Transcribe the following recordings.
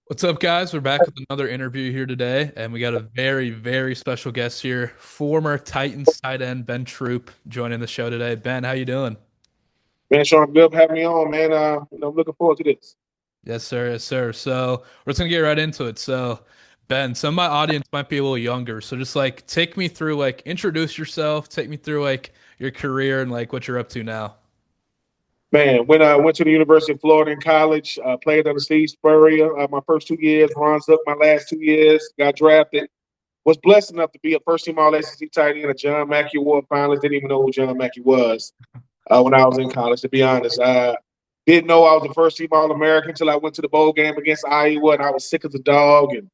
What's up, guys? We're back with another interview here today, and we got a very, very special guest here, former Titans tight end Ben Troupe, joining the show today. Ben, how you doing? Man, Sean, good for having me on, man. I'm looking forward to this. Yes, sir. Yes, sir. So we're just gonna get right into it. So, Ben, some of my audience might be a little younger, so just like take me through, like introduce yourself, take me through like your career and like what you're up to now. Man, when I went to the University of Florida in college, played under Steve Spurrier. My first 2 years, runs up my last 2 years, got drafted. Was blessed enough to be a first team All SEC tight end, a John Mackey Award finalist. Didn't even know who John Mackey was when I was in college, to be honest. Didn't know I was a first team All American until I went to the bowl game against Iowa, and I was sick as a dog. And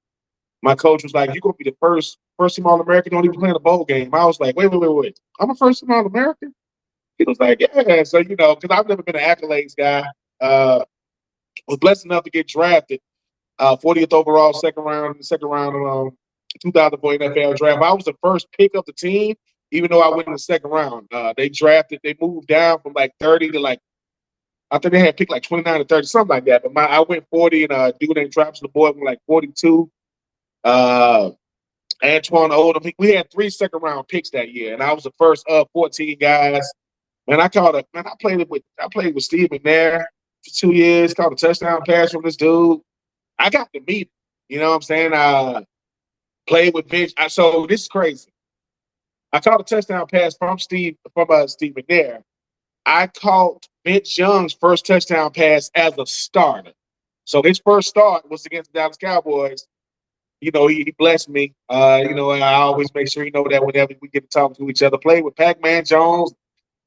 my coach was like, "You're gonna be the first team All American. Don't even play in a bowl game." I was like, "Wait. I'm a first team All American." He was like, "Yeah." So because I've never been an accolades guy, was blessed enough to get drafted, 40th overall, second round of 2004 NFL draft. I was the first pick of the team, even though I went in the second round. They moved down from like 30 to like I think they had picked like 29 to 30, something like that. But I went 40, and dude named Travis the boy went like 42. Uh, Antoine Oldham. We had three second round picks that year, and I was the first of 14 guys. Man, I played with Steve McNair for 2 years, caught a touchdown pass from this dude. I got to meet him. You know what I'm saying? Played with Vince. So this is crazy. I caught a touchdown pass from Steve McNair. I caught Vince Young's first touchdown pass as a starter. So his first start was against the Dallas Cowboys. He blessed me. I always make sure that whenever we get to talk to each other, play with Pac-Man Jones,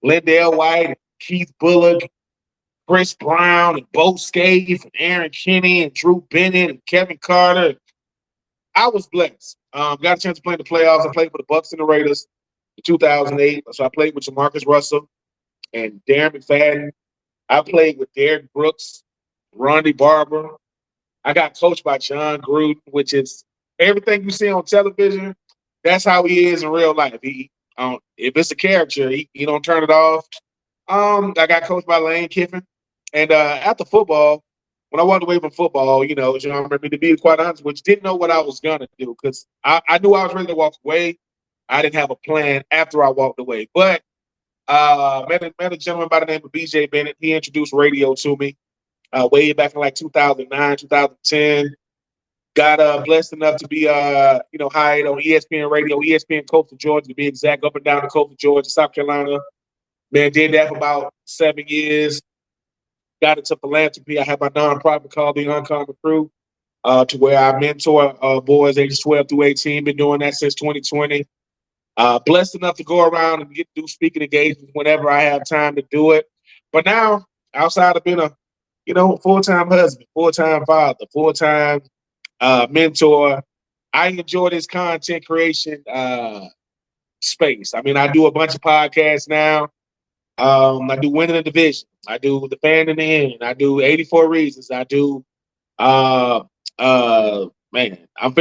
Lindell White, Keith Bullock, Chris Brown, and Bo Scaife, and Aaron Kinney, and Drew Bennett, and Kevin Carter. I was blessed. Got a chance to play in the playoffs. I played for the Bucks and the Raiders in 2008. So I played with Jamarcus Russell and Darren McFadden. I played with Derek Brooks, Ronnie Barber. I got coached by John Gruden, which is everything you see on television. That's how he is in real life. If it's a character, he don't turn it off. I got coached by Lane Kiffin, and after football, when I walked away from football, John remember to be quite honest, which didn't know what I was gonna do because I knew I was ready to walk away. I didn't have a plan after I walked away, but met a gentleman by the name of BJ Bennett. He introduced radio to me way back in like 2009, 2010. Got blessed enough to be hired on ESPN Radio, ESPN Coastal Georgia to be exact, up and down the coast of Georgia, South Carolina. Man, did that for about 7 years. Got into philanthropy. I have my nonprofit called the Uncommon Crew, to where I mentor boys ages 12 through 18. Been doing that since 2020. Blessed enough to go around and get to do speaking engagements whenever I have time to do it. But now, outside of being a full-time husband, full-time father, full-time mentor, I enjoy this content creation space. I mean, I do a bunch of podcasts now. I do Winning the Division. I do The Fan in the End. I do 84 Reasons. I do uh man, I'm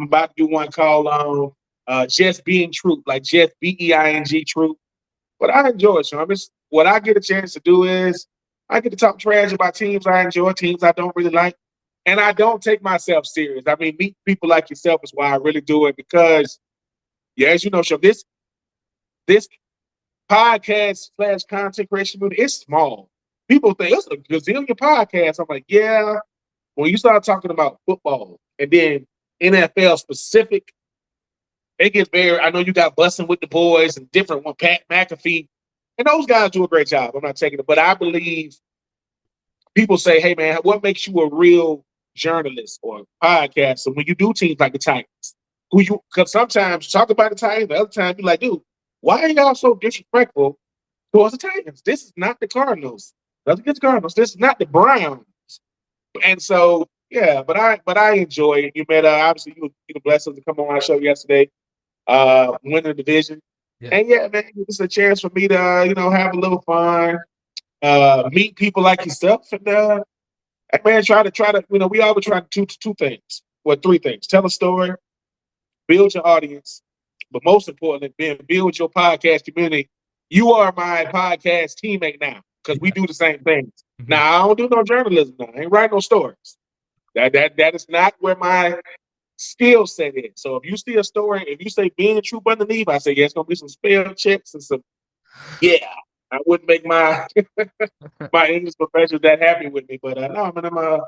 about to do one called Just Being Truth, like just BEING Truth. But I enjoy it, Sean. What I get a chance to do is I get to talk trash about teams I enjoy, teams I don't really like. And I don't take myself serious. I mean, meet people like yourself is why I really do it because, yeah, as you know, Sean, this podcast slash content creation community is small. People think it's a gazillion podcasts. I'm like, yeah. When you start talking about football and then NFL specific, it gets very. I know you got Busting with the Boys and different one, Pat McAfee, and those guys do a great job. I'm not taking it, but I believe people say, "Hey, man, what makes you a real journalist or podcaster when you do teams like the Titans?" Because sometimes you talk about the Titans, the other time you're like, "Dude, why are y'all so disrespectful towards the Titans? This is not the Cardinals. Nothing against the Cardinals. This is not the Browns." And so, yeah, but I enjoy it. You met obviously you blessed us to come on our show yesterday, win the division. Yeah. And yeah, man, it's a chance for me to have a little fun, meet people like yourself, and man, try to we always try to do two things, well, three things: tell a story, build your audience, but most importantly, build your podcast community. You are my podcast teammate now because we do the same things. Mhm. Now I don't do no journalism now. I ain't write no stories. That is not where my skill set is. So if you see a story, if you say Ben Troupe underneath, I say, yeah, it's gonna be some spell checks and some yeah. I wouldn't make my my English professor that happy with me. But no, man, I'm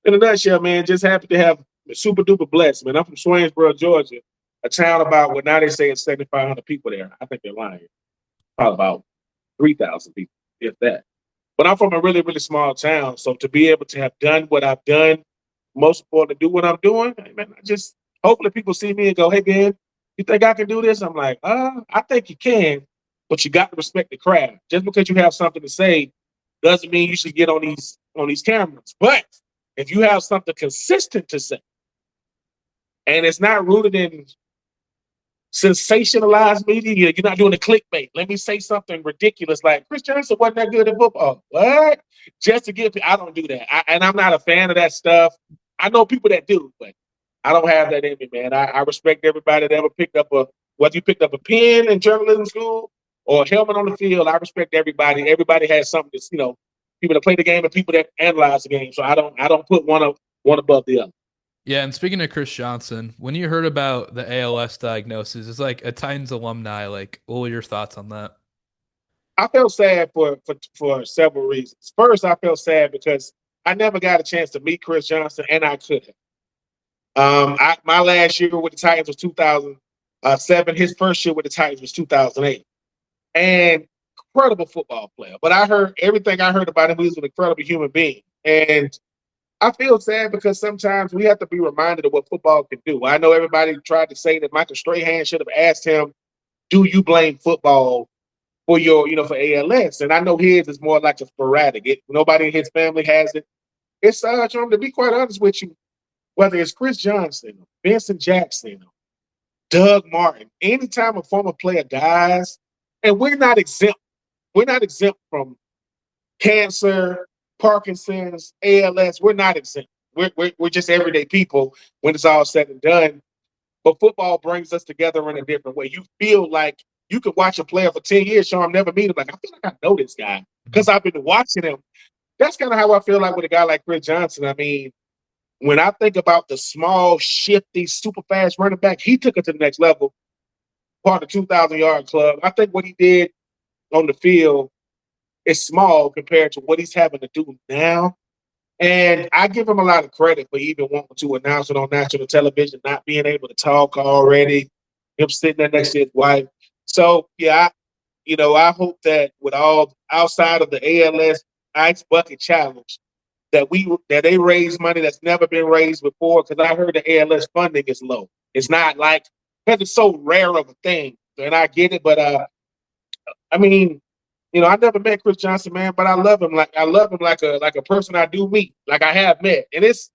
in a nutshell, man, just happy to have super duper blessed, man. I'm from Swainsboro, Georgia, a town about well now they say it's 7,500 people there. I think they're lying. Probably about 3,000 people, if that. But I'm from a really, really small town. So to be able to have done what I've done, most important to do what I'm doing, hey, man, I just hopefully people see me and go, hey man, you think I can do this? I'm like, I think you can, but you got to respect the craft. Just because you have something to say doesn't mean you should get on these cameras. But if you have something consistent to say and it's not rooted in sensationalized media. You're not doing a clickbait. Let me say something ridiculous like Chris Johnson wasn't that good at football. What? Just to get, I don't do that. And I'm not a fan of that stuff. I know people that do, but I don't have that in me, man. I respect everybody that ever picked up whether you picked up a pen in journalism school or a helmet on the field. I respect everybody. Everybody has something that's, people that play the game and people that analyze the game. So I don't put one above the other. Yeah, and speaking of Chris Johnson, when you heard about the ALS diagnosis, it's like a Titans alumni. Like, what were your thoughts on that? I felt sad for several reasons. First, I felt sad because I never got a chance to meet Chris Johnson, and I could have. My last year with the Titans was 2007. His first year with the Titans was 2008, and incredible football player. But I heard everything I heard about him. He was an incredible human being, and I feel sad because sometimes we have to be reminded of what football can do. I know everybody tried to say that Michael Strahan should have asked him, "Do you blame football for your, for ALS?" And I know his is more like a sporadic. Nobody in his family has it. It's John, to be quite honest with you, whether it's Chris Johnson, Vincent Jackson, Doug Martin, anytime a former player dies, and we're not exempt. We're not exempt from cancer, Parkinson's, ALS. We're not exempt. We're just everyday people when it's all said and done. But football brings us together in a different way. You feel like you could watch a player for 10 years, show him never meet him. Like, I feel like I know this guy because I've been watching him. That's kind of how I feel like with a guy like Chris Johnson. I mean, when I think about the small, shifty, super fast running back, he took it to the next level, part of the 2,000-yard club. I think what he did on the field is small compared to what he's having to do now. And I give him a lot of credit for even wanting to announce it on national television, not being able to talk already, him sitting there next to his wife. So, yeah, I hope that with all outside of the ALS Ice Bucket Challenge, that they raise money that's never been raised before. Because I heard the ALS funding is low. It's not like because it's so rare of a thing, and I get it. But I mean, I never met Chris Johnson, man, but I love him like a person I do meet, like I have met. And it's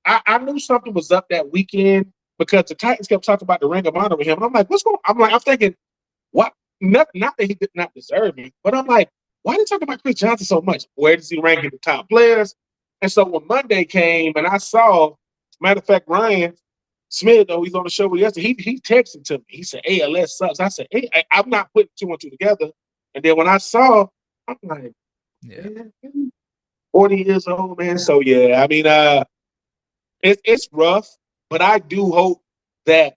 I knew something was up that weekend because the Titans kept talking about the Ring of Honor with him. And I'm like, what's going on? I'm thinking, what? Not that he did not deserve me, but I'm like, why are they talking about Chris Johnson so much? Where does he rank in the top players? And so when Monday came and I saw, matter of fact, Ryan Smith, though he's on the show with yesterday, he texted to me. He said, ALS sucks. I said, hey, I'm not putting two and two together. And then when I saw, I'm like, Yeah. man, 40 years old, man. So yeah, I mean, it's rough, but I do hope that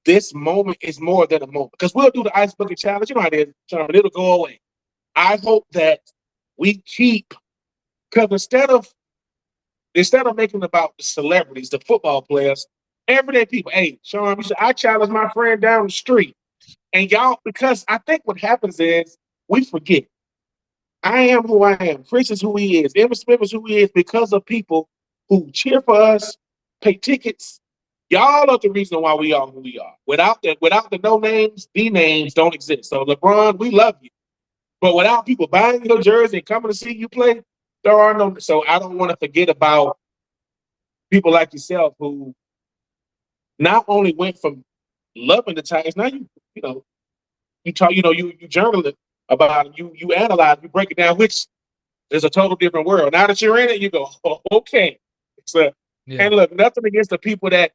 this moment is more than a moment because we'll do the ice bucket challenge. You know how it is, Sean. It'll go away. I hope that we keep because instead of making it about the celebrities, the football players, everyday people. Hey, Sean, you said I challenge my friend down the street, and y'all because I think what happens is we forget. I am who I am. Chris is who he is. Emmitt Smith is who he is because of people who cheer for us, pay tickets. Y'all are the reason why we are who we are. Without the no names, the names don't exist. So LeBron, we love you. But without people buying your jersey and coming to see you play, there are no. So I don't want to forget about people like yourself who not only went from loving the Titans, now you know you talk, you journal it about it, you analyze, you break it down, which is a total different world. Now that you're in it, you go, oh, okay. So, Yeah. and look, nothing against the people that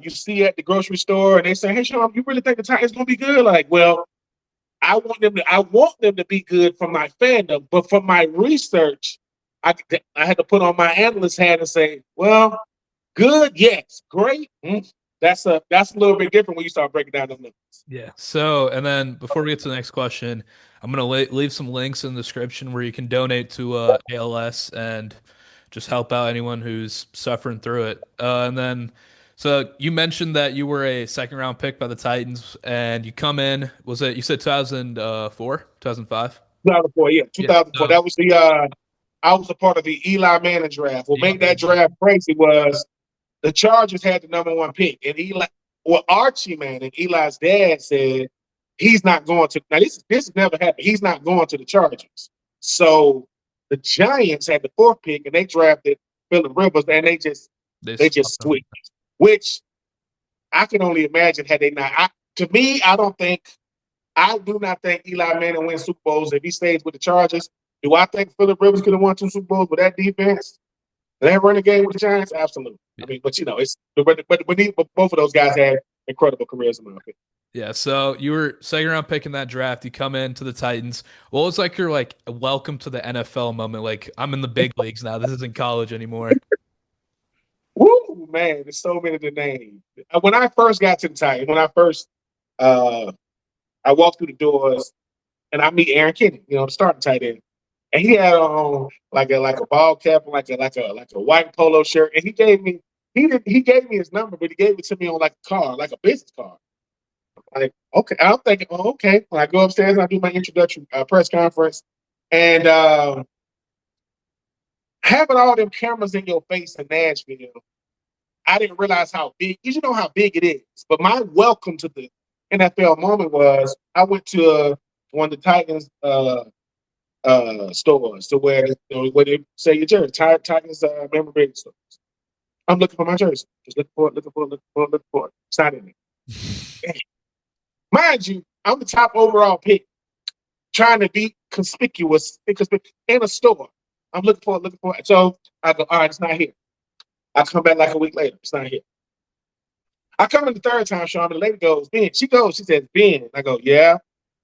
you see at the grocery store and they say, hey Sean, you really think the Titans gonna be good? Like, well, I want them to be good from my fandom, but from my research, I had to put on my analyst hat and say, well, good, yes, great. That's a little bit different when you start breaking down the numbers. Yeah. So, and then before we get to the next question, I'm gonna leave some links in the description where you can donate to ALS and just help out anyone who's suffering through it. And then, so you mentioned that you were a second round pick by the Titans, and you come in. Was it you said 2004, 2005? 2004, yeah, Yeah. 2004. So That was the I was a part of the Eli Manning draft. What made that yeah. draft crazy was the Chargers had the #1 pick, and Archie Manning, Eli's dad, said he's not going to. Now this never happened. He's not going to the Chargers. So the Giants had the 4th pick, and they drafted Phillip Rivers, and they they swapped just them. switched. Which I can only imagine had they not. To me, I do not think Eli Manning wins Super Bowls if he stays with the Chargers. Do I think Phillip Rivers could have won 2 Super Bowls with that defense? That running game with the Giants? Absolutely. I Yeah. mean, but it's but both of those guys had incredible careers in my opinion. Yeah, so you were second round pick in that draft. You come into the Titans. What was like your like welcome to the NFL moment? Like I'm in the big leagues now. This isn't college anymore. Woo, man, there's so many to name. When I first got to the Titans, uh, I walked through the doors and I meet Aaron Kenny, the starting tight end, and he had on like a ball cap, and like a white polo shirt, and he gave me his number, but he gave it to me on like a card, like a business card. Like, okay, I'm thinking, oh, okay. When I go upstairs, I do my introduction press conference, and having all them cameras in your face in Nashville, I didn't realize how big. You know how big it is. But my welcome to the NFL moment was I went to one of the Titans stores to where they say your jersey, Titans memorabilia stores. I'm looking for my jersey. Just looking for it, looking for it, looking for it, looking for it. It's not in there. Mind you, I'm the top overall pick, trying to be conspicuous in a store. I'm looking for it, looking for it. So I go, all right, it's not here. I come back like a week later. It's not here. I come in the 3rd time, Sean, and the lady goes, Ben. She says, Ben. I go, yeah.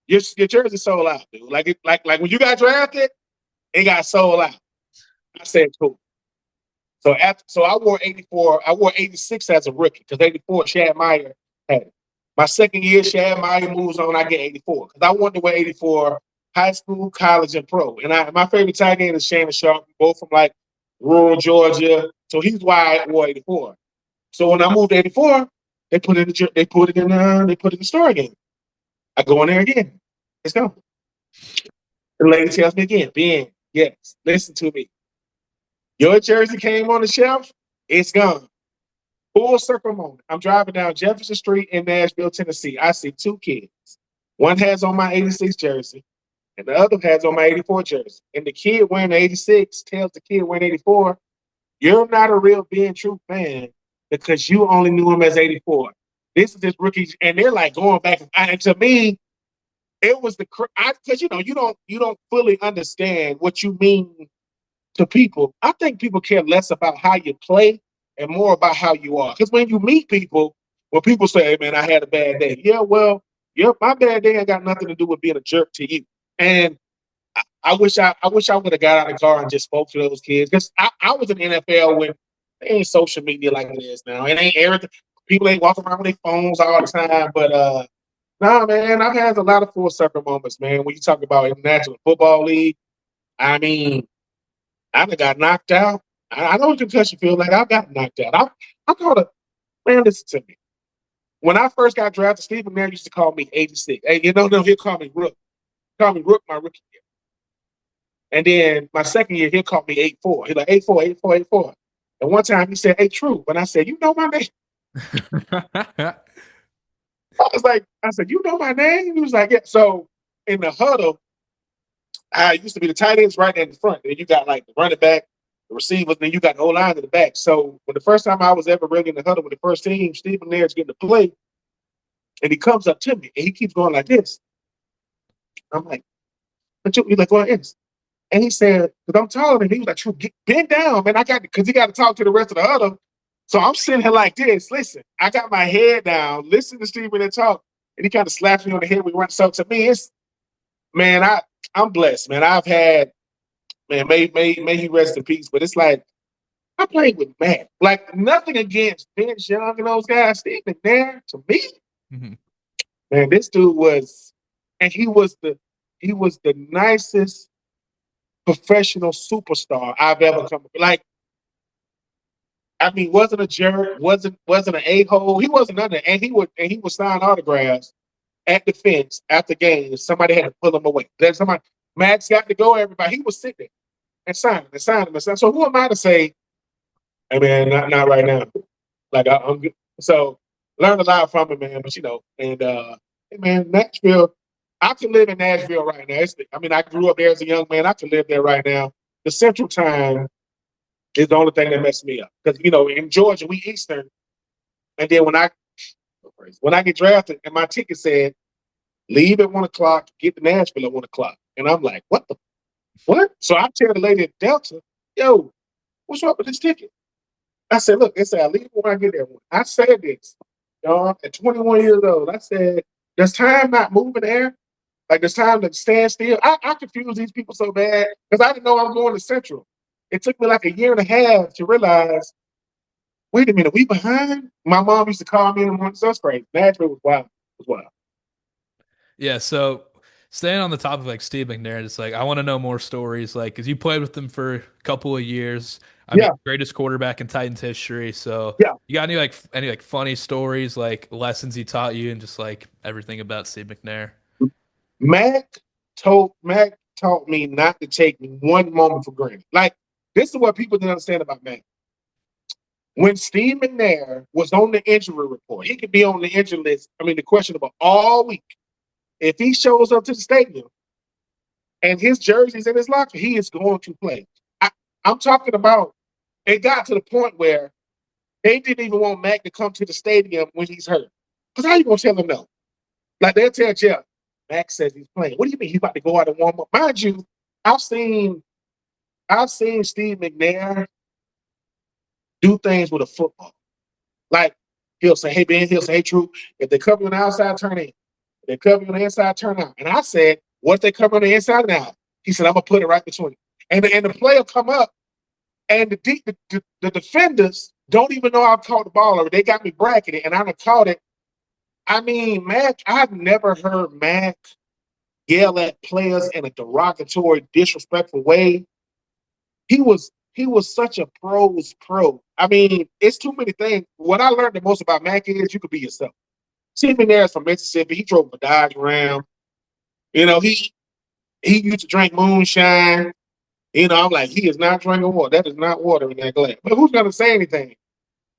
Your jersey sold out, dude. Like when you got drafted, it got sold out. I said, cool. So I wore 84. I wore 86 as a rookie because 84 Shad Meyer had it. My second year, Shad Meyer moves on. I get 84 because I wanted to wear 84 high school, college, and pro. And my favorite tight end is Shannon Sharp, both from like rural Georgia. So he's why I wore 84. So when I moved to 84, they put it in the store again. I go in there again. It's gone. The lady tells me again, Ben, yes, listen to me. Your jersey came on the shelf, it's gone. Full circle moment. I'm driving down Jefferson Street in Nashville, Tennessee. I see 2 kids. One has on my 86 jersey, and the other has on my 84 jersey. And the kid wearing the 86 tells the kid wearing 84, you're not a real Ben Troupe fan because you only knew him as 84. This is this rookie, and they're like going back. And to me, it was because you don't fully understand what you mean to people. I think people care less about how you play and more about how you are. Because when you meet people, when people say, "Hey man, I had a bad day," yeah, well, yeah, my bad day ain't got nothing to do with being a jerk to you. And I wish I would have got out of the car and just spoke to those kids because I was in the NFL when it ain't social media like it is now. It ain't everything. People ain't walking around with their phones all the time. But nah, man, I've had a lot of full circle moments, man. When you talk about International Football League, I mean, I done got knocked out. I know what concussion feels like. I got knocked out. I called it, man, listen to me. When I first got drafted, Steve McNair used to call me 86. Hey, no, he'll call me Rook. Call me Rook my rookie year. And then my second year, he'll call me 84. He's like 84, 84, 84. And one time he said, "Hey, True." And I said, "You know my name?" I said, "You know my name?" He was like, "Yeah." So in the huddle, I used to be the tight ends right there in the front. And you got like the running back, the receivers, and then you got the whole line in the back. So when the first time I was ever really in the huddle with the first team, Steve McNair's getting to play, and he comes up to me and he keeps going like this. I'm like, "But you?" He's like, "Well, it's." And he said, because I'm taller than him, he was like, "True, bend down, man. Because he got to talk to the rest of the huddle." So I'm sitting here like this. Listen, I got my head down, listen to Steve McNair talk, and he kind of slaps me on the head. We run. So to me, it's, man, I'm blessed, man. I've had man, may he rest in peace. But it's like I played with Matt. Like nothing against Vince Young and those guys. Steve McNair, to me, Mhm. man, this dude was, and he was the nicest professional superstar I've ever come. Like, I mean, wasn't a jerk, wasn't an a hole. He wasn't nothing, and he would sign autographs at the fence after games. Somebody had to pull him away. Then somebody, Max got to go. Everybody, he was sitting there and signing and signing and signing. So who am I to say, hey man, not right now? Like I'm good. So learned a lot from him, man. But and hey man, Nashville. I could live in Nashville right now. I mean, I grew up there as a young man. I could live there right now. The Central Time is the only thing that messed me up because in Georgia we Eastern, and then when I get drafted and my ticket said leave at 1 o'clock, get to Nashville at 1 o'clock, and I'm like, what? So I tell the lady at Delta, yo, what's up with this ticket? I said, look, it said I leave when I get there. I said this, y'all, at 21 years old. I said, does time not move in the air? Like, does time to stand still? I confuse these people so bad because I didn't know I'm going to Central. It took me like a year and a half to realize, wait a minute, we behind? My mom used to call me in the morning. So that's crazy. Nashville was wild. It was wild. Yeah, so staying on the topic of like Steve McNair, it's like I want to know more stories, like because you played with him for a couple of years. I mean, Yeah, greatest quarterback in Titans history. So yeah. you got any funny stories, like lessons he taught you, and just like everything about Steve McNair? Mac Mac taught me not to take one moment for granted. Like, this is what people didn't understand about Mac. When Steve McNair was on the injury report, he could be on the injury list. I mean, the questionable all week. If he shows up to the stadium and his jersey's in his locker, he is going to play. I, I'm talking about. It got to the point where they didn't even want Mac to come to the stadium when he's hurt. Because how you gonna tell him no? Like they'll tell Jeff, Mac says he's playing. What do you mean he's about to go out and warm up? Mind you, I've seen I've seen Steve McNair do things with a football. Like he'll say, "Hey Ben," he'll say, "Hey Troop, if they cover you on the outside, turn in. If they cover you on the inside, turn out." And I said, "What if they cover on the inside and out?" He said, "I'm gonna put it right between." And the play will come up, and the defenders don't even know I've caught the ball, or they got me bracketed, and I've caught it. I mean, Mac, I've never heard Mac yell at players in a derogatory, disrespectful way. He was such a pro's pro. I mean, it's too many things. What I learned the most about Mac is you could be yourself. Steve McNair is from Mississippi. He drove a Dodge Ram. You know, he used to drink moonshine. I'm like, he is not drinking water. That is not water in that glass. But who's gonna say anything?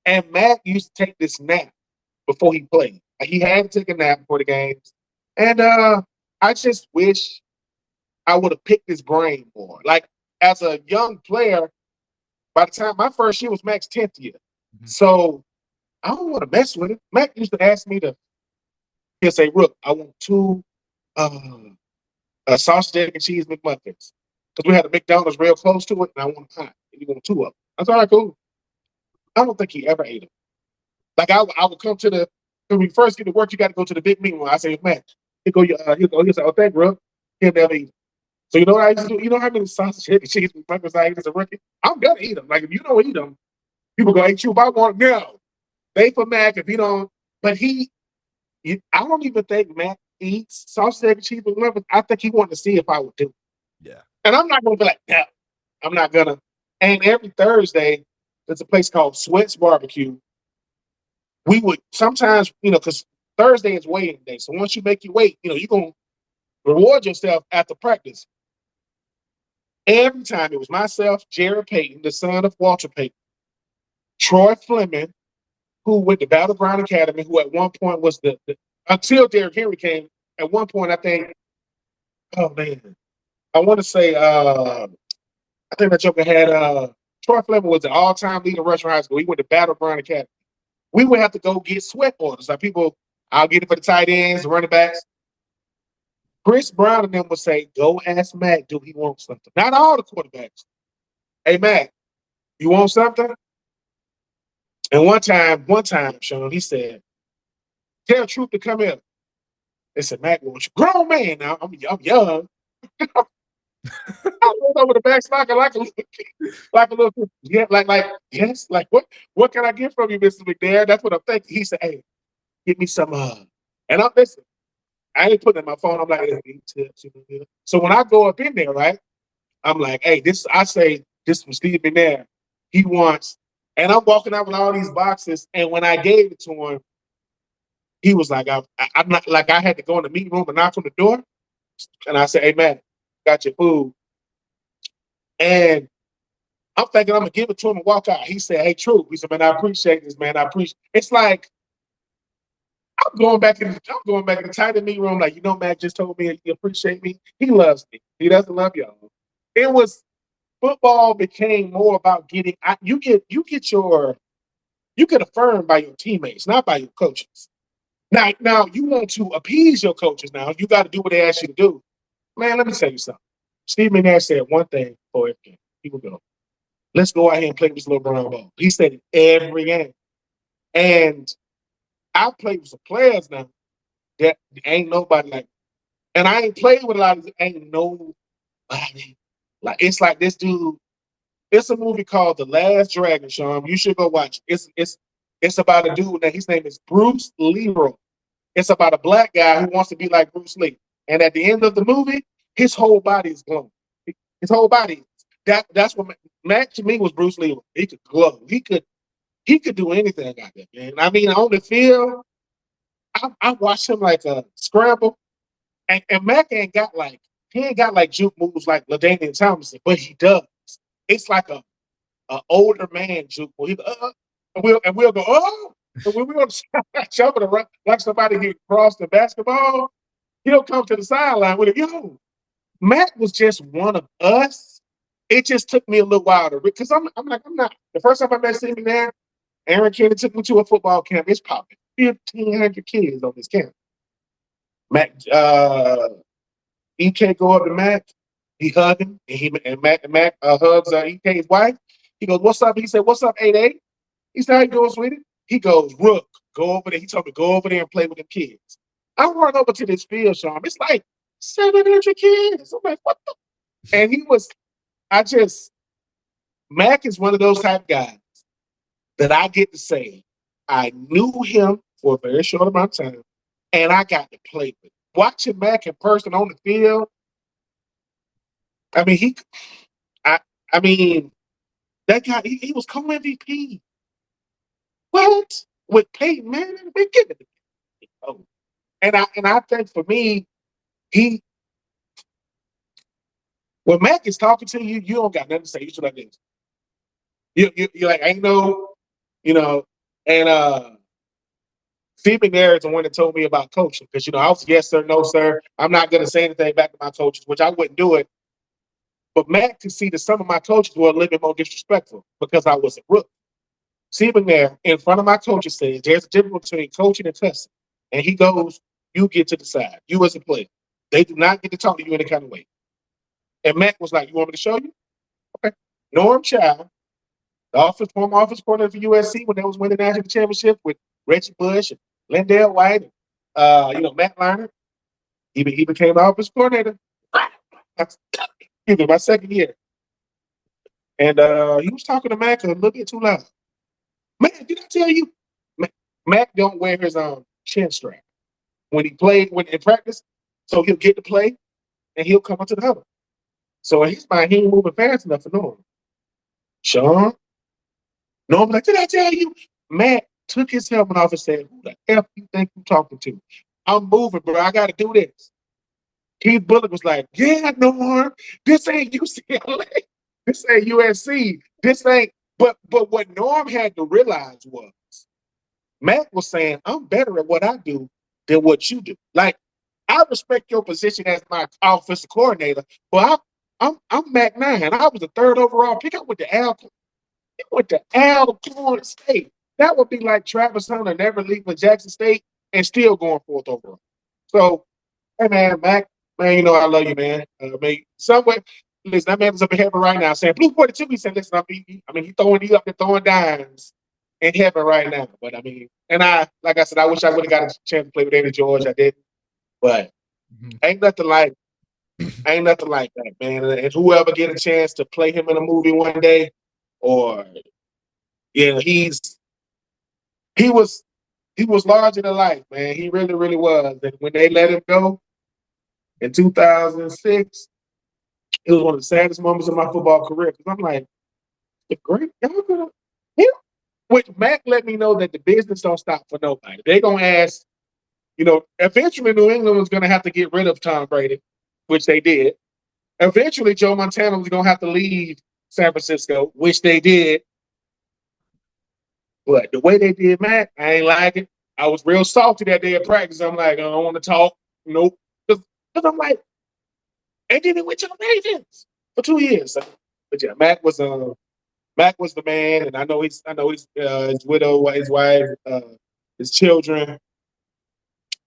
And Mac used to take this nap before he played. Like, he had to take a nap before the games. And I just wish I would have picked his brain more. Like as a young player, by the time my first year was Mac's 10th year. Mhm. So I don't want to mess with him. Mac used to ask me he'll say, Rook, I want two sausage, egg, and cheese McMuffins. Because we had a McDonald's real close to it, and I want a hot. And you want two of them. That's all right, cool. I don't think he ever ate them. Like I would come to when we first get to work, you got to go to the big meeting one. I say, Mac, he'll say, oh, thank bro. He'll never eat. So you know what I used to do? You know how many sausage, egg, and cheese McMuffins I ate as a rookie? I'm gonna eat them. Like if you don't eat them, people go, hey, Troop, I want no. They for Mac if he don't. But I don't even think Mac eats sausage, egg, and cheese McMuffins. I think he wanted to see if I would do it. Yeah. And I'm not gonna be like, no, I'm not gonna. And every Thursday, there's a place called Sweat's Barbecue. We would sometimes, because Thursday is weighing day. So once you make your weight, you're gonna reward yourself after practice. Every time it was myself, Jared Payton, the son of Walter Payton, Troy Fleming, who went to Battleground Academy, who at one point was the until Derrick Henry came. At one point, I think, oh man, I want to say, I think that Joker had Troy Fleming was the all-time leader rusher in high school. He went to Battleground Academy. We would have to go get sweat orders. Like people, I'll get it for the tight ends, the running backs. Chris Brown and them would say, go ask Mac, do he want something? Not all the quarterbacks. Hey, Mac, you want something? And one time, Sean, he said, tell Troop to come in. They said, Mac wants you. Grown man now. I'm young. I rolled over the back locker like a little, yeah, yes, like what can I get from you, Mr. McNair? That's what I'm thinking. He said, hey, give me some, and I'm listening. I ain't putting in my phone. I'm like, hey, tips. So when I go up in there, right, I'm like, hey, I say, this from Steve McNair. He wants, and I'm walking out with all these boxes. And when I gave it to him, he was like, I'm not, like, I had to go in the meeting room and knock on the door. And I said, hey, man, got your food. And I'm thinking I'm going to give it to him and walk out. He said, hey, true. He said, man, I appreciate this, man. I appreciate It's like, I'm going back in the Titan meeting room, like, Mac just told me he appreciate me. He loves me. He doesn't love y'all. It was Football became more about getting you get affirmed by your teammates, not by your coaches. Now you want to appease your coaches. Now you got to do what they ask you to do. Man, let me tell you something. Steve McNair said one thing for every game. He would go, let's go out here and play this little brown ball. He said it every game. And I played with some players now that ain't nobody like, and I ain't played with a lot of ain't nobody. Like, it's like this dude. It's a movie called The Last Dragon, Sean. You should go watch it. It's about a dude that his name is Bruce Leroy. It's about a black guy who wants to be like Bruce Lee. And at the end of the movie, his whole body is glowing. His whole body. That's what Matt to me was Bruce Leroy. He could glow. He could do anything out there, man. I mean, on the field, I watched him like a scramble. And Mac he ain't got like juke moves like LaDainian Tomlinson, but he does. It's like a older man juke. He and we'll go, oh, and when we're jumping around like somebody get across the basketball, he'll come to the sideline with it. Yo, Matt was just one of us. It just took me a little while to because I'm not. The first time I met Steve McNair, Aaron Kennedy took me to a football camp. It's popping 1,500 kids on this camp. Matt, EK go up to Mac, he hug him, and Mac hugs EK's wife. He goes, "What's up?" He said, "What's up, 8-8?" He said, "How you doing, sweetie?" He goes, "Rook, go over there." He told me, "Go over there and play with them kids." I run over to this field, Sean. It's like 700 kids. I'm like, "What the?" And he was, I just, Mac is one of those type of guys that I get to say, I knew him for a very short amount of time, and I got to play with. Watching Mac in person on the field, I mean, I, I mean, that guy, he was co-MVP. What? With Peyton Manning? We give it to him. Oh. And I think for me, he when Mac is talking to you, you don't got nothing to say. You just like this. You're like, ain't no, you know, and Steve McNair is the one that told me about coaching. Because I was yes sir, no sir. I'm not gonna say anything back to my coaches, which I wouldn't do it. But Mac could see that some of my coaches were a little bit more disrespectful because I was a rookie. Steve McNair in front of my coaches says there's a difference between coaching and testing. And he goes, you get to decide. You as a player. They do not get to talk to you any kind of way. And Matt was like, you want me to show you? Okay. Norm Chow, the former office coordinator for USC when they was winning the national championship with Reggie Bush and Lindell White and Matt Lerner. He became the office coordinator. My second year. And he was talking to Mac a little bit too loud. Man, did I tell you? Mac don't wear his chin strap when he played when in practice, so he'll get to play and he'll come up to the huddle. So in his mind, he ain't moving fast enough for Norm. Sean, Norm like, did I tell you? Matt took his helmet off and said, "Who the F you think you talking to? I'm moving, bro. I got to do this." Keith Bullock was like, "Yeah, Norm, this ain't UCLA. This ain't USC. This ain't." But what Norm had to realize was Matt was saying, I'm better at what I do than what you do. Like, I respect your position as my offensive coordinator, but I'm Mac 9. I was the third overall pick. I went to Alcorn State. That would be like Travis Hunter never leaving Jackson State and still going fourth overall. So, hey man, Mac, man, I love you, man. Somewhere, listen, that man is up in heaven right now saying, Blue 42. He said, listen, he's throwing you up there throwing dimes in heaven right now. But like I said, I wish I would have got a chance to play with Eddie George. I didn't. But ain't nothing like Ain't nothing like that, man. And whoever get a chance to play him in a movie one day, or yeah, he was he was larger than life, man. He really, really was. And when they let him go in 2006, it was one of the saddest moments of my football career. Because I'm like, the great, y'all gonna, him? Which Mac let me know that the business don't stop for nobody. They gonna ask, eventually New England was gonna have to get rid of Tom Brady, which they did. Eventually, Joe Montana was gonna have to leave San Francisco, which they did. But the way they did Mac, I ain't like it. I was real salty that day at practice. I'm like, I don't want to talk. Nope. Because I'm like, and then it went to the Ravens for 2 years. But yeah, Mac was the man, and I know he's his widow, his wife, his children.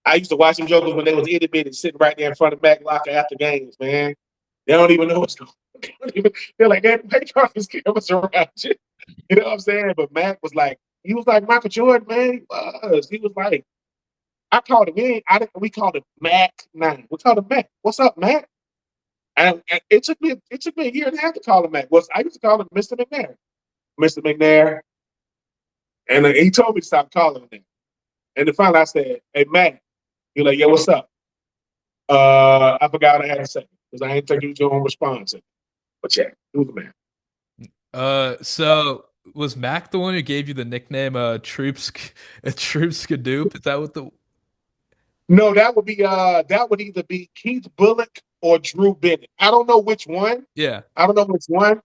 I used to watch them jokers when they was itty bitty sitting right there in front of Mac locker after games, man. They don't even know what's going on. They're like, they trying to cameras around you. You know what I'm saying? But Mac was like, he was like Michael Jordan, man. He was like, I called him in. We called him Mac 9. We called him Mac. What's up, Mac? And it took me a year and a half to call him Mac. I used to call him Mr. McNair. Mr. McNair. And he told me to stop calling him that. And then finally I said, hey, Mac. He's like, yeah, what's up? I forgot what I had to say because I ain't think you was going to respond to me. But yeah, he was the man. So was Mac the one who gave you the nickname Troops Troops Skadoop? Is that what the No, that would either be Keith Bullock or Drew Bennett. I don't know which one. Yeah. I don't know which one.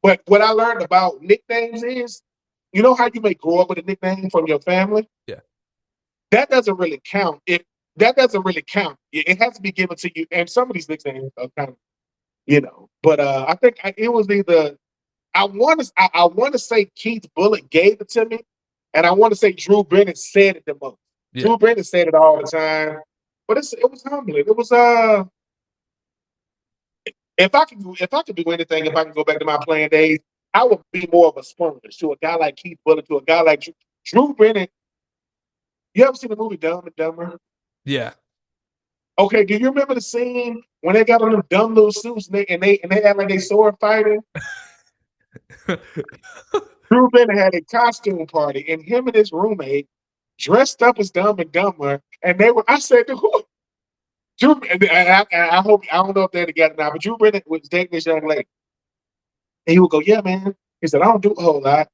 But what I learned about nicknames is, you know how you may grow up with a nickname from your family? Yeah. That doesn't really count. That doesn't really count. It has to be given to you. And some of these nicknames are kind of, But I think it was either I want to say Keith Bullock gave it to me, and I want to say Drew Bennett said it the most. Yeah. Drew Bennett said it all the time, but it was humbling. It was if I could do anything, if I could go back to my playing days, I would be more of a sponge to a guy like Keith Bullock, to a guy like Drew Bennett. You ever seen the movie Dumb and Dumber? Yeah. Okay, do you remember the scene when they got on them dumb little suits and they act like they sword fighting? Drew Bennett had a costume party, and him and his roommate dressed up as Dumb and Dumber, and they were. I said, "Who?" Drew, and I hope I don't know if they're together now, but Drew Bennett was dating this young lady, and he would go, "Yeah, man." He said, "I don't do a whole lot."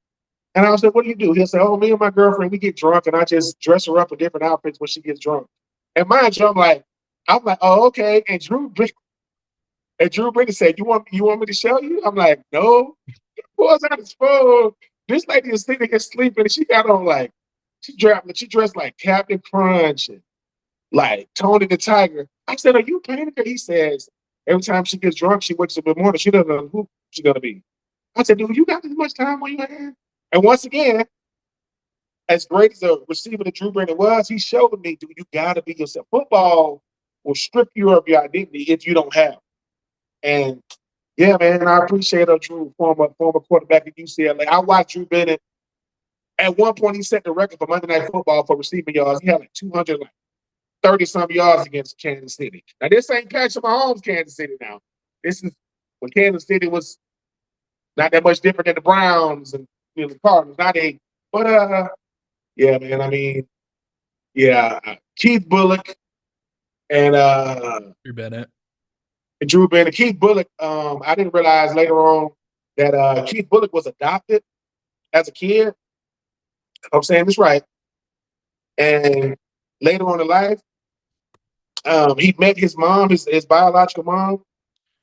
And I was like, "What do you do?" He'll say, "Oh, me and my girlfriend, we get drunk, and I just dress her up in different outfits when she gets drunk." And mind you, I'm like, "Oh, okay." And Drew Bennett said, "You want me to show you?" I'm like, "No." Was on his phone. This lady is sitting here sleeping, and she got on like she dressed like Captain Crunch and like Tony the Tiger. I said, "Are you paying her?" He says, "Every time she gets drunk, she wakes up in the morning. She doesn't know who she's gonna be." I said, "Dude, you got this much time on your hands?" And once again, as great as a receiver that Drew Brennan was, he showed me, dude, you gotta be yourself. Football will strip you of your identity if you don't have. And yeah, man, I appreciate Drew, former quarterback at UCLA. I watched Drew Bennett. At one point, he set the record for Monday Night Football for receiving yards. He had like 200, like 30 some yards against Kansas City. Now, this ain't Patrick Mahomes, Kansas City now. This is when Kansas City was not that much different than the Browns and the Cardinals. But yeah, man. I mean, yeah, Keith Bullock and Drew Bennett. Drew Bennett. Keith Bullock. I didn't realize later on that Keith Bullock was adopted as a kid. I'm saying this right. And later on in life, he met his mom, his biological mom,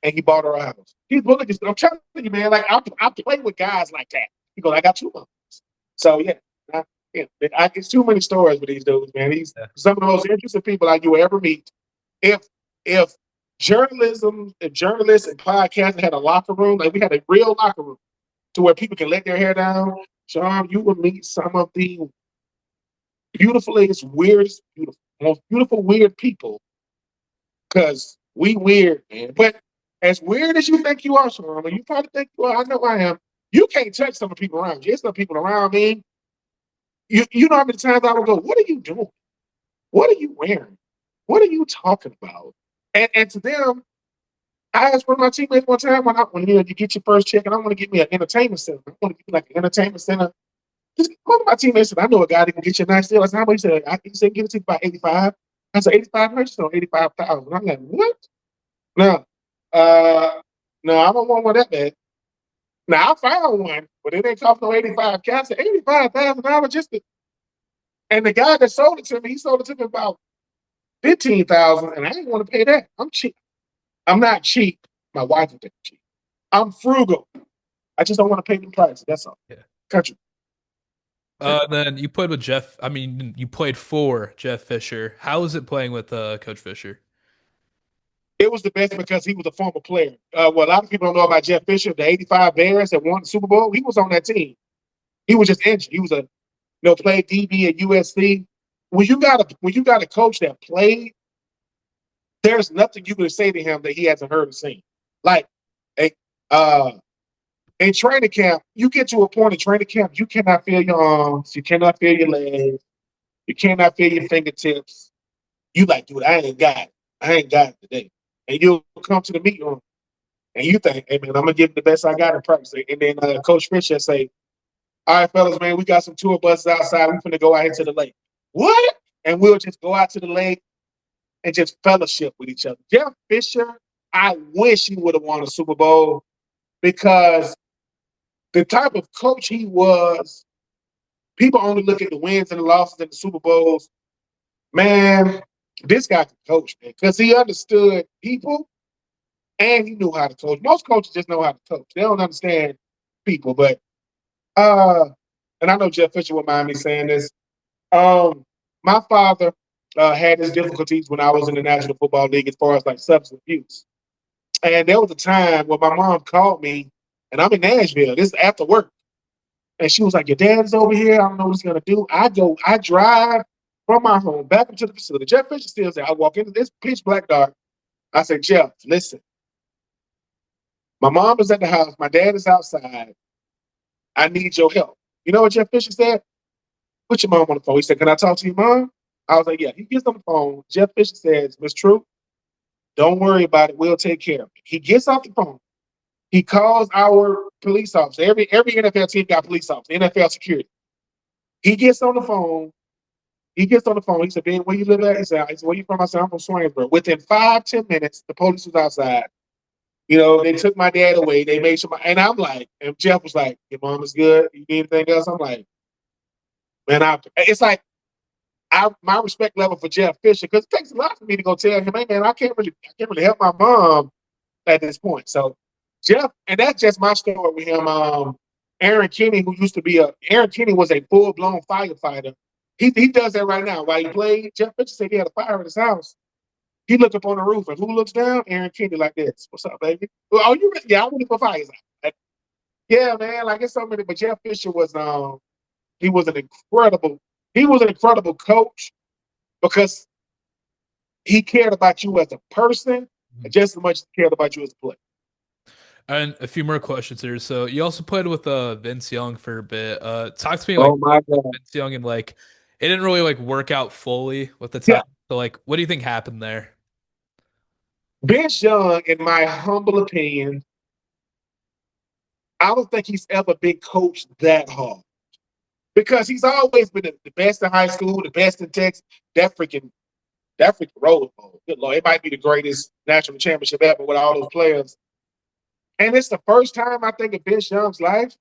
and he bought her a house. Keith Bullock is, I'm telling you, man, like I play with guys like that. He goes, I got two moms. So yeah, it's too many stories with these dudes, man. He's Yeah. some of the most interesting people like you will ever meet. If if if journalists and podcasters had a locker room, like we had a real locker room to where people can let their hair down, Sean, you will meet some of the beautifulest, weirdest, most beautiful, weird people. Because we weird, man. But as weird as you think you are, Sean, you probably think, well, I know I am. You can't touch some of the people around you. There's some people around me. You know how many times I would go, what are you doing? What are you wearing? What are you talking about? And to them, I asked one of my teammates one time when you get your first check, and I want to get me an entertainment center. I want to get me like an entertainment center. One of my teammates said, "I know a guy that can get you a nice deal." I said, "How much?" He said, "Give it to you by 85." I said, 85 purchase on 85,000. I'm like, what? No, uh, no, I don't want one that bad. Now I found one, but it ain't cost no 85. I said $85,000 just to, and the guy that sold it to me, he sold it to me about 15,000, and I didn't want to pay that. I'm cheap. I'm not cheap. My wife would think I'm cheap. I'm frugal. I just don't want to pay the price. That's all. Yeah. Country. Then you played with Jeff. I mean, you played for Jeff Fisher. How was it playing with Coach Fisher? It was the best because he was a former player. What a lot of people don't know about Jeff Fisher, the '85 Bears that won the Super Bowl, he was on that team. He was just injured. He was played DB at USC. When you got a coach that played, there's nothing you can say to him that he hasn't heard or seen. Like, a, uh, in training camp, you get to a point in training camp, you cannot feel your arms, you cannot feel your legs, you cannot feel your fingertips. You like, dude, I ain't got it. I ain't got it today. And you'll come to the meeting room and you think, hey man, I'm gonna give it the best I got in practice. And then Coach Fisher say, all right, fellas, man, we got some tour buses outside. We're gonna go out here to the lake. What? And we'll just go out to the lake and just fellowship with each other. Jeff Fisher, I wish he would have won a Super Bowl because the type of coach he was, people only look at the wins and the losses and the Super Bowls. Man, this guy could coach, man, because he understood people and he knew how to coach. Most coaches just know how to coach. They don't understand people, but uh, and I know Jeff Fisher would mind me saying this. Um, my father had his difficulties when I was in the National Football League as far as like substance abuse. And there was a time when my mom called me, and I'm in Nashville. This is after work. And she was like, your dad's over here. I don't know what he's going to do. I drive from my home back into the facility. Jeff Fisher still there. I walk into this pitch black dark. I said, Jeff, listen, my mom is at the house. My dad is outside. I need your help. You know what Jeff Fisher said? Put your mom on the phone. He said, can I talk to your mom? I was like, yeah. He gets on the phone. Jeff Fisher says, Miss True, don't worry about it. We'll take care of it. He gets off the phone. He calls our police officer. Every NFL team got police officer, NFL security. He gets on the phone. He said, Ben, where you live at? He said, where you from? I said, I'm from Swainsboro. Within 5-10 minutes, the police was outside. You know, they took my dad away. They made sure and I'm like, and Jeff was like, your mom is good. You need anything else? I'm like, man, it's like my respect level for Jeff Fisher, because it takes a lot for me to go tell him, hey man, I can't really help my mom at this point. So Jeff, and that's just my story with him. Aaron Kinney, Aaron Kinney was a full-blown firefighter. He does that right now. While he played, Jeff Fisher said he had a fire in his house. He looked up on the roof, and who looks down? Aaron Kinney like this. What's up, baby? Well, oh, you ready? Yeah, I want to put fires out. Like, yeah, man, like it's so many, but Jeff Fisher was he was an incredible coach because he cared about you as a person just as much as he cared about you as a player. And a few more questions here. So you also played with Vince Young for a bit. Talk to me like Oh my God. Vince Young and like it didn't really like work out fully with the Yeah. time. So like, what do you think happened there? Vince Young, in my humble opinion, I don't think he's ever been coached that hard because he's always been the best in high school, the best in Texas. That freaking roller ball. Good Lord, it might be the greatest national championship ever with all those players. And it's the first time I think of Vince Young's life,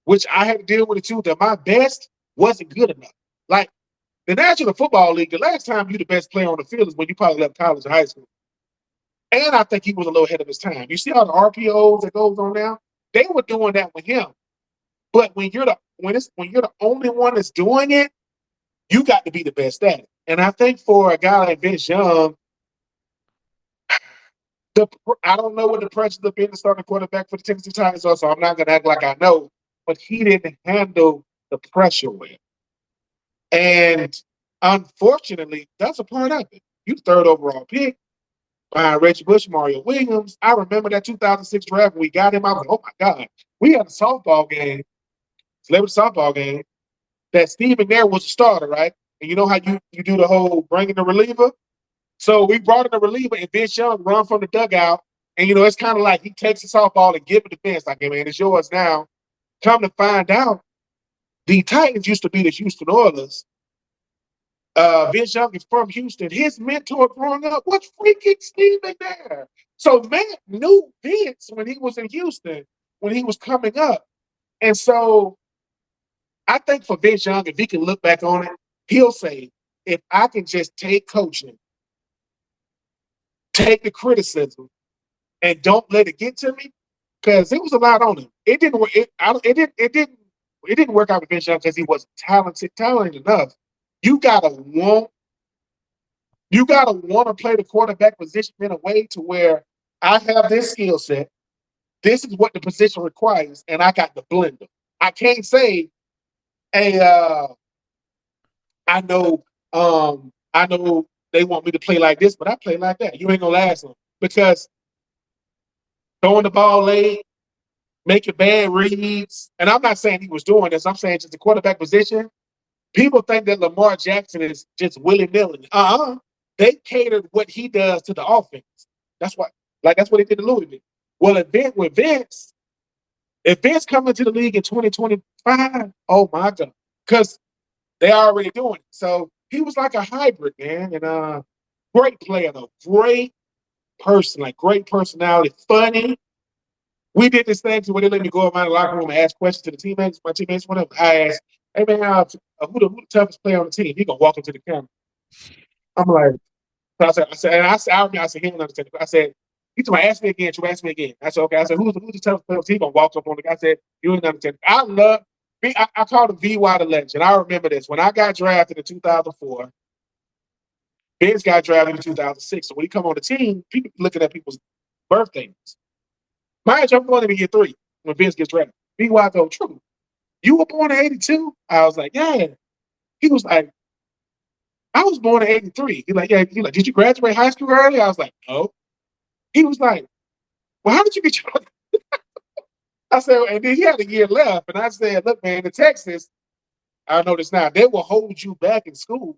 which I had to deal with it too, that my best wasn't good enough. Like the National Football League, the last time you the best player on the field is when you probably left college or high school. And I think he was a little ahead of his time. You see all the RPOs that goes on now? They were doing that with him. But when you're the only one that's doing it, you got to be the best at it. And I think for a guy like Vince Young, I don't know what the pressures of being the starting quarterback for the Tennessee Titans are, so I'm not going to act like I know. But he didn't handle the pressure well. And unfortunately, that's a part of it. You the third overall pick behind Reggie Bush, Mario Williams. I remember that 2006 draft when we got him. I was like, oh my God. We had a softball game, celebrity softball game, that Steve McNair was the starter, right? And you know how you do the whole bringing the reliever? So we brought in the reliever, and Vince Young run from the dugout And it's kind of like he takes the softball and give it to Vince, like, hey man, it's yours now. Come to find out, the Titans used to be the Houston Oilers. Vince Young is from Houston. His mentor growing up was freaking Steve McNair. So Matt knew Vince when he was in Houston, when he was coming up. And so I think for Vince Young, if he can look back on it, he'll say, if I can just take coaching, take the criticism, and don't let it get to me, because it was a lot on him. It didn't work. It didn't work out with Vince Young because he wasn't talented enough. You gotta want to play the quarterback position in a way to where I have this skill set. This is what the position requires, and I got the blender. I can't say, hey, I know they want me to play like this, but I play like that. You ain't gonna last long because throwing the ball late, making bad reads, and I'm not saying he was doing this. I'm saying just the quarterback position. People think that Lamar Jackson is just willy-nilly. They catered what he does to the offense. That's what he did to Louisville. Well, with Vince, if Vince comes into the league in 2025, oh my God, because they are already doing it. So he was like a hybrid, man, and great player though, great person, like great personality, funny. We did this thing to where they let me go around the locker room and ask questions to the teammates, my teammates, whatever. I asked, hey man, who the toughest player on the team? He gonna walk into the camera. I'm like, I said, he didn't understand. I said, he told me, ask me again, ask me again. I said, okay. I said, who's the toughest player on the team? He gonna walk up on the guy. I said, you didn't understand. I called him VY the legend. I remember this. When I got drafted in 2004, Vince got drafted in 2006. So when he come on the team, people looking at people's birthdays. Mind you, I'm born in year 3 when Vince gets drafted. VY go, true. You were born in 82? I was like, yeah. He was like, I was born in 83. He's like, yeah. He's like, did you graduate high school early? I was like, no. He was like, well, how did you get your I said, and then he had a year left. And I said, look, man, in Texas, I know this now, they will hold you back in school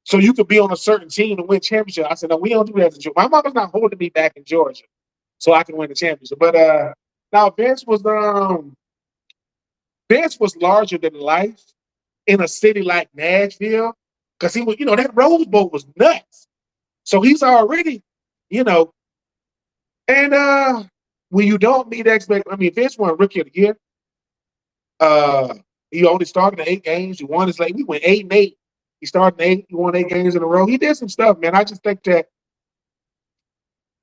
so you could be on a certain team and win championship. I said, no, we don't do that in Georgia. My mama's not holding me back in Georgia so I can win the championship. But now Vince was larger than life in a city like Nashville because he was, that Rose Bowl was nuts. So he's already, you know, and when you don't meet Vince won Rookie of the Year. He only started in 8 games. He won his we went 8-8. He started in 8. He won 8 games in a row. He did some stuff, man. I just think that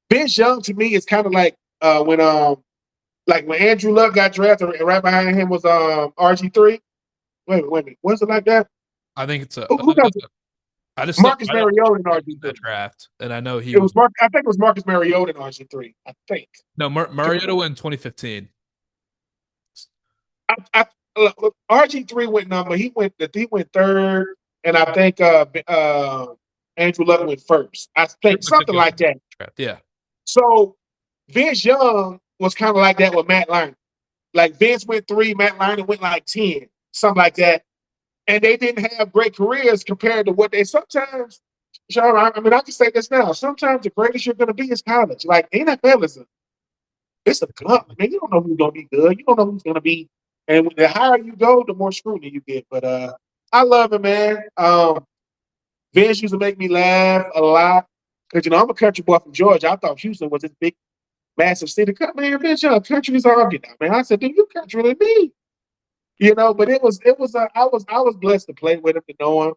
Vince Young to me is kind of like when Andrew Luck got drafted and right behind him was RG3. Wait a minute. Was it like that? I think it's Marcus Mariota in RG3 that draft, and I know I think it was Marcus Mariota in RG3. I think. No, Mariota went in 2015. Look, RG3 went number. He went third, and I think Andrew Luck went first. I think something like that. Yeah. So Vince Young was kind of like that with Matt Leinart. Like Vince went 3, Matt Leinart went like 10, something like that. And they didn't have great careers compared to what they sometimes. Sean, I can say this now. Sometimes the greatest you're going to be is college. Like NFL it's a gauntlet, man. You don't know who's going to be good. You don't know who's going to be. And the higher you go, the more scrutiny you get. But I love it, man. Vince used to make me laugh a lot because I'm a country boy from Georgia. I thought Houston was this big, massive city. Man, Vince, country is all get out, man. I said, dude, you country than me. But I was blessed to play with him, to know him.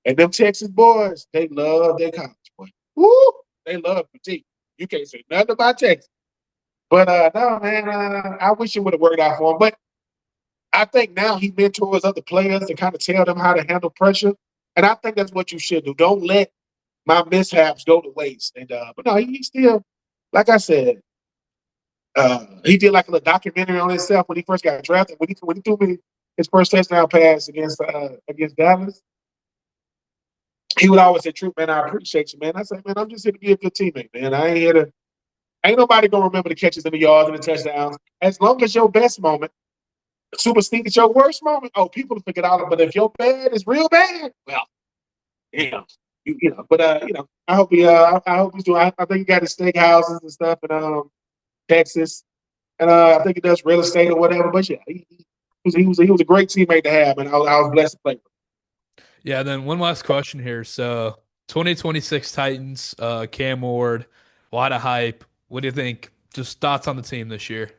And them Texas boys, they love their college boy. Woo! They love critique. You can't say nothing about Texas. But no, man, I wish it would have worked out for him. But I think now he mentors other players to kind of tell them how to handle pressure. And I think that's what you should do. Don't let my mishaps go to waste. And but no, he still, like I said, he did like a little documentary on himself when he first got drafted. When he threw me his first touchdown pass against Dallas, he would always say, "Troop, man, I appreciate you, man." I said, "Man, I'm just here to be a good teammate, man. I ain't here to. Ain't nobody gonna remember the catches and the yards and the touchdowns. As long as your best moment supersedes your worst moment, people will figure it out. But if your bad is real bad, well, yeah." I hope I hope he's doing. I think he got his steakhouses and stuff in Texas, and I think he does real estate or whatever. But yeah, he was a great teammate to have, and I was blessed to play with him. Yeah, then one last question here. So 2026 Titans, Cam Ward, a lot of hype. What do you think? Just thoughts on the team this year.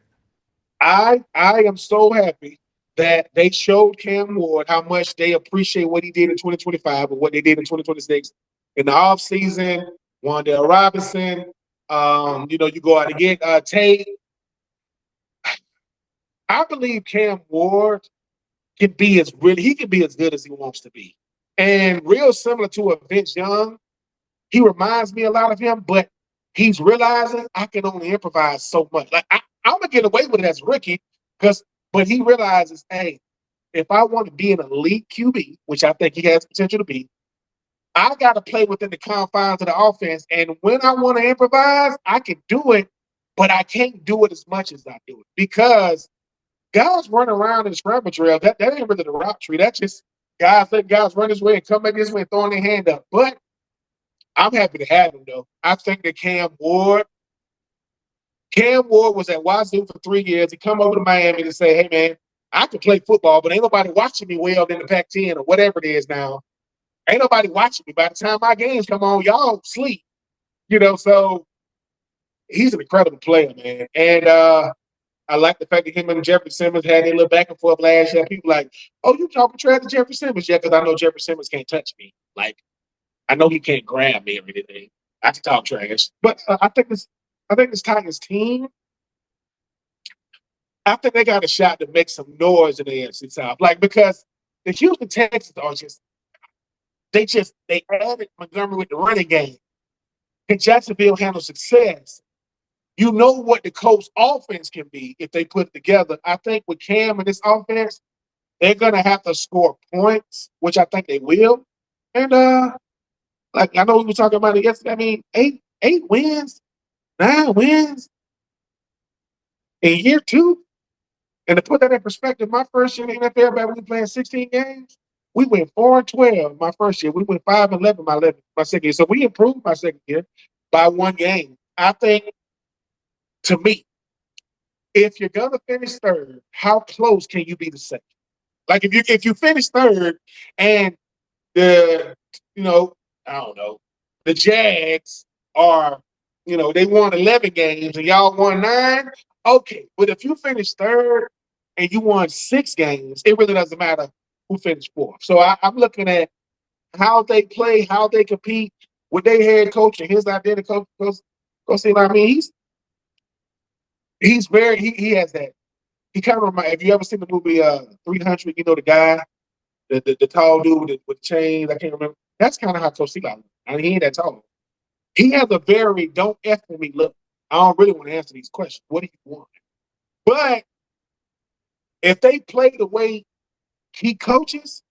I am so happy that they showed Cam Ward how much they appreciate what he did in 2025 and what they did in 2026 in the offseason. Wandale Robinson, you go out and get Tate. I believe Cam Ward he can be as good as he wants to be. And real similar to a Vince Young, he reminds me a lot of him, but he's realizing I can only improvise so much. Like I'm gonna get away with it as a rookie, but he realizes, hey, if I want to be an elite QB, which I think he has potential to be, I got to play within the confines of the offense. And when I want to improvise, I can do it, but I can't do it as much as I do it because guys run around in the scramble drill. That ain't really the route tree. That's just guys let guys run this way and come back this way and throwing their hand up. But I'm happy to have him though. I think that Cam Ward was at Wazoo for 3 years. He come over to Miami to say, hey man, I can play football, but ain't nobody watching me well in the Pac-10 or whatever it is now. Ain't nobody watching me. By the time my games come on, y'all sleep. So he's an incredible player, man. And I like the fact that him and Jeffrey Simmons had a little back and forth last year. People like, oh, you talking trash to Jeffrey Simmons? Yeah, because I know Jeffrey Simmons can't touch me. Like, I know he can't grab me or anything. I can talk trash. But I think this Titans team, I think they got a shot to make some noise in the AFC South. Like, because the Houston Texans are they added Montgomery with the running game. Can Jacksonville handle success? You know what the Colts offense can be if they put it together. I think with Cam and this offense, they're gonna have to score points, which I think they will. And like I know we were talking about it yesterday. I mean, eight wins, 9 wins in year two. And to put that in perspective, my first year in the NFL, back when we playing 16 games, we went 4-12 my first year. We went 5-11 my second year. So we improved my second year by one game. I think, to me, if you're gonna finish third, how close can you be to second? Like if you finish third and the you know I don't know the Jags are they won 11 games and y'all won 9. Okay, but if you finish third and you won 6 games, it really doesn't matter who finished fourth. So I'm looking at how they play, how they compete with their head coach and his identity coach. Coach, I mean, he's very he has that. He kind of reminds. Have you ever seen the movie 300? The guy, the tall dude with the chains. I can't remember. That's kind of how Coach Eli looks. I mean, he ain't that tall. He has a very don't F with me look. I don't really want to answer these questions. What do you want? But if they play the way he coaches,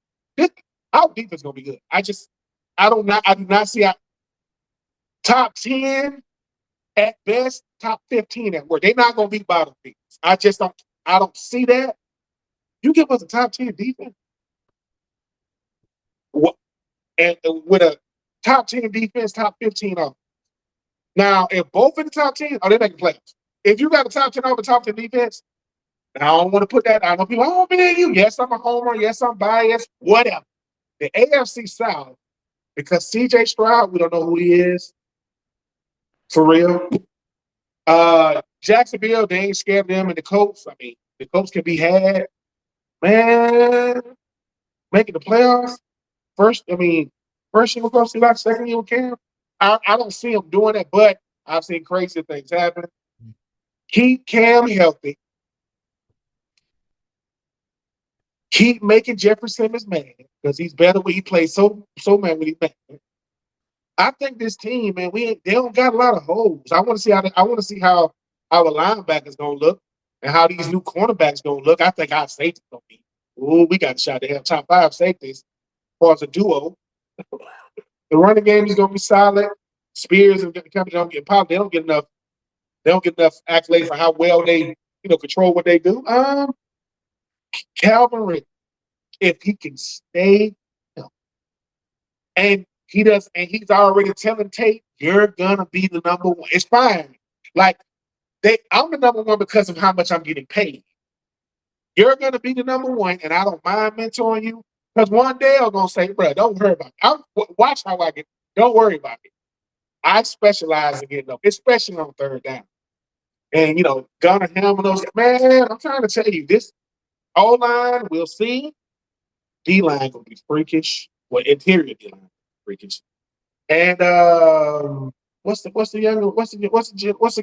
our defense is gonna be good. I do not see our top 10 at best, top 15 at worst. They're not gonna be bottom feeders. I don't see that. You give us a top 10 defense, and with a top 10 defense, top 15 off. Now, if both in the top 10, they making playoffs. If you got a top 10 over top 10 defense, I don't want to put that. I know people, oh man, yes, I'm a homer. Yes, I'm biased. Whatever. The AFC South, because CJ Stroud, we don't know who he is. For real. Jacksonville, they ain't scared of them, and the Colts. I mean, the Colts can be had. Man, making the playoffs. First year with Coach Eli, second year with Cam. I don't see him doing it, but I've seen crazy things happen. Keep Cam healthy. Keep making Jeffrey Simmons mad because he's better when he plays so mad when he's mad. I think this team, man, they don't got a lot of holes. I want to see how our linebackers gonna look and how these new cornerbacks gonna look. I think our safety's gonna be. Ooh, we got a shot to have top 5 safeties as far as a duo. The running game is gonna be solid. Spears and the company don't get popped. They don't get enough. They don't get enough accolades for how well they control what they do. Calvin Ridley, if he can stay healthy. And He does, and he's already telling Tate, "You're gonna be the number one." It's fine. Like I'm the number one because of how much I'm getting paid. You're gonna be the number one, and I don't mind mentoring you because one day I'm gonna say, "Bro, don't worry about it. Watch how I get. Don't worry about it. I specialize in getting up, especially on third down." And Gunnar Ham and those man, I'm trying to tell you, this O line, we'll see. D line gonna be freakish. Well, interior D line freakish. And what's the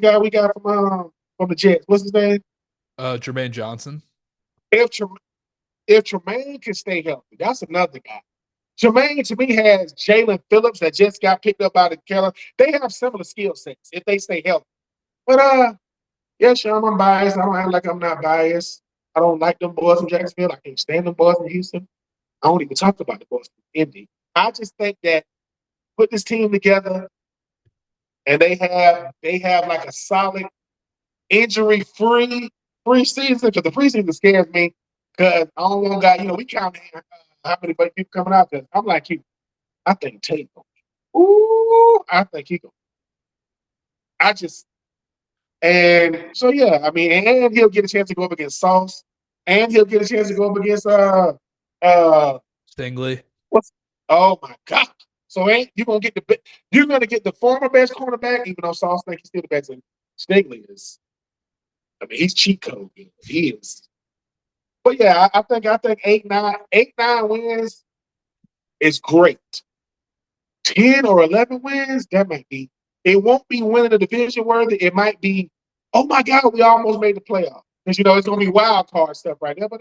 guy we got from the Jets? What's his name? Jermaine Johnson. If if Tremaine can stay healthy, that's another guy. Tremaine to me has Jalen Phillips that just got picked up out of Keller. They have similar skill sets if they stay healthy. But yeah, Sean, I'm biased. I don't act like I'm not biased. I don't like them boys from Jacksonville. I can't stand them boys from Houston. I don't even talk about the boys from Indy. I just think that put this team together and they have like a solid injury free preseason because the preseason scares me because I don't want guy. We count how many people coming out there. I'm like you. I think Tate. Ooh, I think he go. I just and so yeah. I mean, and he'll get a chance to go up against Sauce, and he'll get a chance to go up against uh Stingley. what's oh my god. So ain't you gonna get you're gonna get the former best cornerback, even though Sauce think he's still the best. And Stingley is. I mean, he's cheat code. He is. But yeah, I think 8, 9 wins is great. 10 or 11 wins, that might be. It won't be winning the division worthy. It might be, oh my God, we almost made the playoff. Because it's gonna be wild card stuff right there. But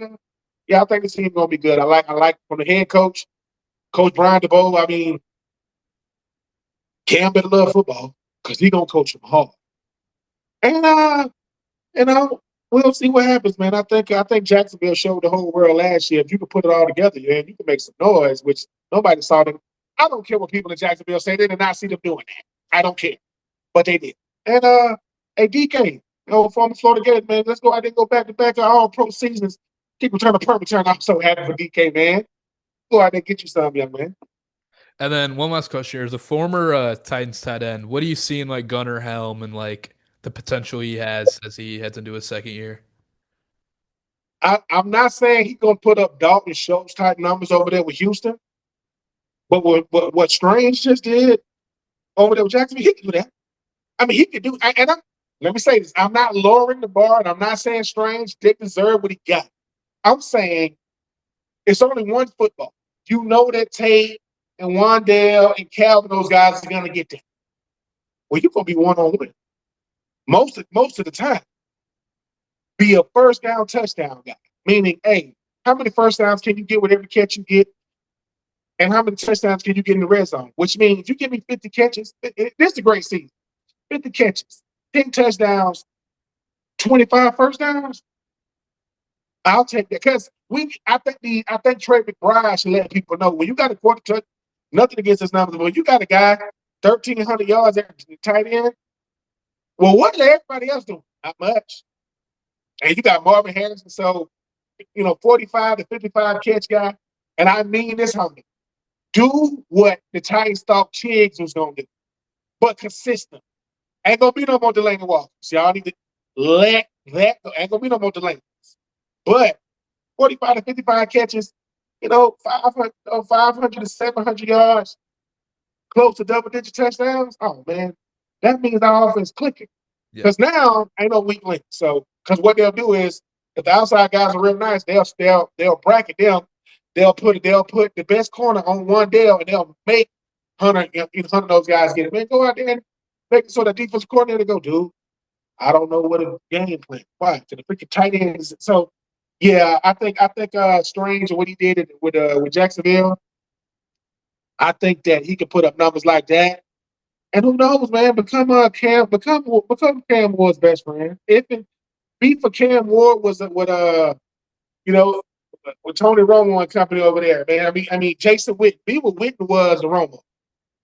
yeah, I think the team's gonna be good. I like from the head coach, Coach Brian DeBoer. I mean, Cam better love football because he gonna coach them hard. And we'll see what happens, man. I think Jacksonville showed the whole world last year. If you can put it all together, man, you can make some noise, which nobody saw them. I don't care what people in Jacksonville say. They did not see them doing that. I don't care, but they did. And hey, DK, former Florida Gators, man, let's go out there and go back to back all pro seasons. Keep return a punt return. I'm so happy for DK, man. Go out there and get you some, young man. And then one last question here: as a former Titans tight end, what do you see in like Gunnar Helm and like the potential he has as he heads into his second year? I'm not saying he's gonna put up Dalton Schultz type numbers over there with Houston, but what Strange just did over there with Jacksonville, he can do that. I mean, he could do. Let me say this: I'm not lowering the bar, and I'm not saying Strange didn't deserve what he got. I'm saying it's only one football. You know that Tate and Wandale and Calvin, those guys are gonna get there. Well, you're gonna be one on one most of the time. Be a first down touchdown guy, meaning, hey, how many first downs can you get with every catch you get, and how many touchdowns can you get in the red zone? Which means you give me 50 catches. This is a great season. 50 catches, 10 touchdowns, 25 first downs. I'll take that because I think Trey McBride should let people know when you got a quarter touch, nothing against his numbers, but when you got a guy 1,300 yards at the tight end, well, what is everybody else doing? Not much. And you got Marvin Harrison, so 45 to 55 catch guy, and I mean this humbly. Do what the Titans thought Chiggs was gonna do, but consistent. Ain't gonna be no more Delaney Walkers. Y'all need to let that go. Ain't gonna be no more Delaney. But 45 to 55 catches, 500 to 700 yards, close to double-digit touchdowns. Oh, man, that means our offense clicking. Yeah. Because now ain't no weak link. So, because what they'll do is, if the outside guys are real nice, they'll bracket them. They'll put the best corner on one deal, and they'll make 100 of those guys get it. Man, go out there and make it so the defense coordinator go, dude, I don't know what a game plan. Why? To the freaking tight ends. So, yeah, I think Strange and what he did with Jacksonville, I think that he could put up numbers like that. And who knows, man? Become Cam Ward's best friend. If it be for Cam Ward was you know with Tony Romo and company over there, man. I mean Jason Witten. Be what Witten was the Romo.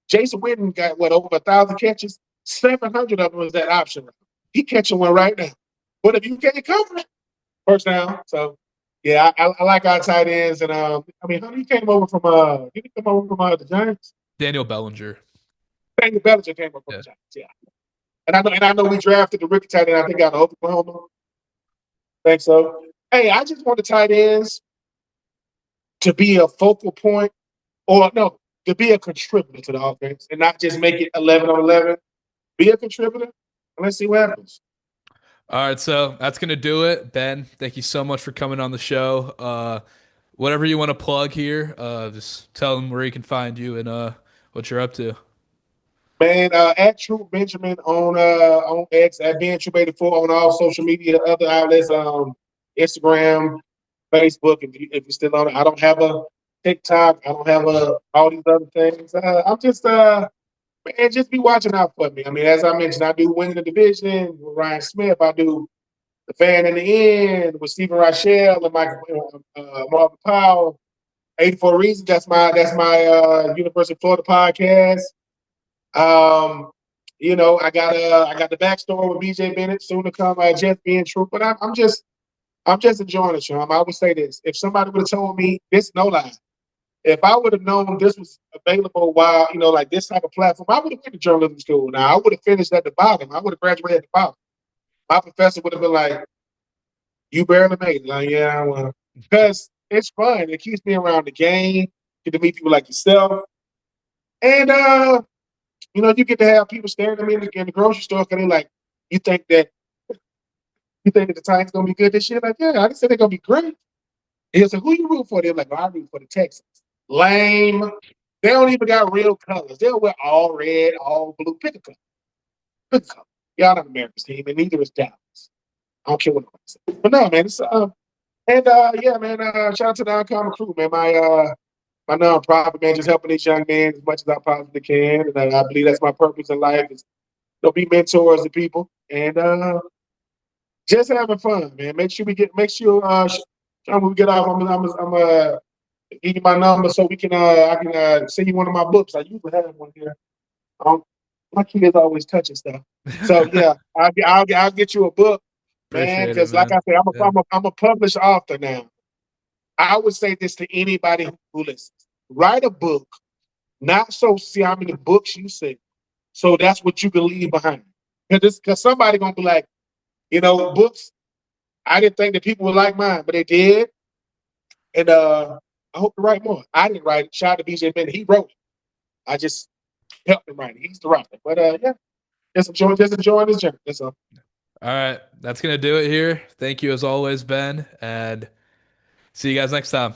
Jason Witten got over 1,000 catches. 700 of them was that option. He catching one right now. But if you can't cover it, first down. So yeah, I like our tight ends. And I mean, how he came over from did he come over from the Giants? Daniel Bellinger. Daniel Bellinger came up from Yeah. the Giants. Yeah, and I know we drafted the rookie tight end. I think out of Oklahoma. Think so. Hey, I just want the tight ends to be a focal point, or no, to be a contributor to the offense, and not just make it 11 on 11. Be a contributor, and let's see what happens. All right, so that's gonna do it. Ben, thank you so much for coming on the show. Whatever you want to plug here, just tell them where you can find you and what you're up to. Man, at True Benjamin on X, at Ben Troupe 84 on all social media, other outlets, Instagram, Facebook. If you're still on it, I don't have a TikTok. I don't have all these other things. I'm just man, just be watching out for me. I mean, as I mentioned, I do winning the division with Ryan Smith. I do the fan in the end with Stephen Rochelle and Michael Marvin Powell. 84 Reasons. That's my University of Florida podcast. Um, I got the backstory with BJ Bennett, soon to come Jeff being true. But I'm just enjoying it, Sean. I would say this. If somebody would have told me this, no lie. If I would have known this was available while, like this type of platform, I would have went to journalism school. Now I would have finished at the bottom. I would have graduated at the bottom. My professor would have been like, you barely made it. Like, yeah, well, because it's fun. It keeps me around the game, get to meet people like yourself. And you get to have people staring at me in the grocery store because they like, you think that you think that the Titans gonna be good this year? Like, yeah, I just said they're gonna be great. And he'll say, who you root for? They're like, oh, I root for the Texans. Lame. They don't even got real colors. They'll wear all red, all blue. Pick a color. Pick a color. Y'all not America's team, and neither is Dallas. I don't care what nobody says. But no, man, it's and yeah, man, shout out to the Uncommon Crew, man. My nonprofit, man, just helping these young men as much as I possibly can. And I believe that's my purpose in life is be mentors to people. And just having fun, man. Make sure when we get off, I'm give you my number so I can send you one of my books. I usually have one here. Um, my kids always touching stuff. So yeah, I'll get you a book, man. Appreciate it, Because like I man. said, Yeah. I'm a published author now. I would say this to anybody who listens: write a book, not so see how many books you sell. So that's what you can leave behind. Because somebody gonna be like, books. I didn't think that people would like mine, but they did. And I hope to write more. I didn't write it. Shout out to BJ Bennett. He wrote it. I just helped him write it. He's the writer. But yeah, just enjoying this journey. That's all. All right, that's gonna do it here. Thank you as always, Ben, and see you guys next time.